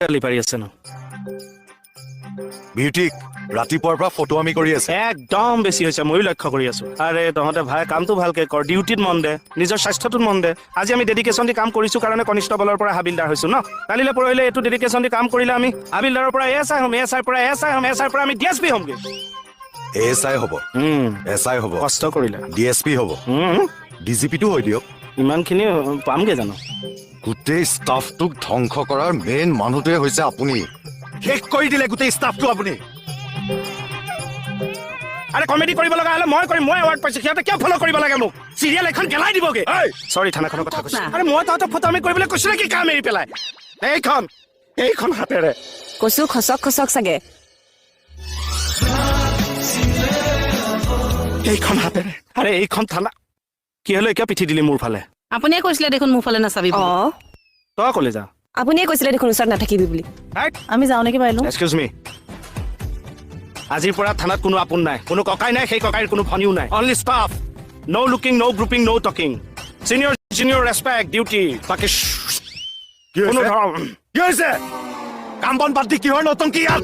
গালি পাৰি আছে ন বিউটিক ৰাতিপুৱাৰ পৰা ফটো আমি কৰি আছে একদম বেছি হৈছে ময়ো লক্ষ্য কৰি আছো আৰে তহঁতে ভাই কামটো ভালকে কৰ ডিউটিত মন দে নিজৰ স্বাস্থ্যটোত মন দে আজি আমি ডেডিকেশ্যন দি কাম কৰিছো কাৰণে কনিষ্টবলৰ পৰা হাবিলদাৰ হৈছো ন কালিলৈ পৰহিলে এইটো ডেডিকেশ্যন দি কাম কৰিলে আমি হাবিলদাৰৰ পৰা এছ আই হ'ম এছ আইৰ পৰা এছ আই হ'ম এছ আইৰ পৰা আমি ডিএছপি হ'মগে এএছআই হ'ব এছআই হ'ব কষ্ট কৰিলে ডিএছপি হ'ব ডিজিপিটো হৈ দিয়ক ইমানখিনি পামগে জানো গোটেই ষ্টাফটোক ধ্বংস কৰাৰ মেইন মানুহটোৱে হৈছে আপুনি শেষ কৰি দিলে গোটেই ষ্টাফটো আপুনি আৰে কমেডি কৰিব লগা হ'লে মই কৰিম মই এৱাৰ্ড পাইছো সিহঁতে কিয় ফ'ল' কৰিব লাগে মোক চিৰিয়েল এখন গেলাই দিবগে চৰি থানাখনৰ কথা কৈছো আৰে মই তহঁতক ফটো আমি কৰিবলৈ কৈছো নেকি কাম এৰি পেলাই এইখন হাতেৰে কচু খচক খচক চাগে এইখন হাতেৰে আৰে এইখন থানা কি হ'লে কিয় পিঠি দিলি মোৰ ফালে আপুনিয়ে কৈছিলে দেখোন মোৰ ফালে নাচাবি অ তই ক'লে যা আপুনিয়ে কৈছিলে দেখোন ওচৰত নাথাকিবি বুলি আমি যাওঁ নেকি বাইলো এক্সকিউজ মি আজিৰ পৰা থানাত কোনো আপোন নাই কোনো ককাই নাই সেই ককাইৰ কোনো ভনীও নাই only staff no' looking no' grouping no' talking senior junior respect duty বাকী কোনো কি হৈছে কাম বন বাদ দি কিহৰ নতংকি ইয়াত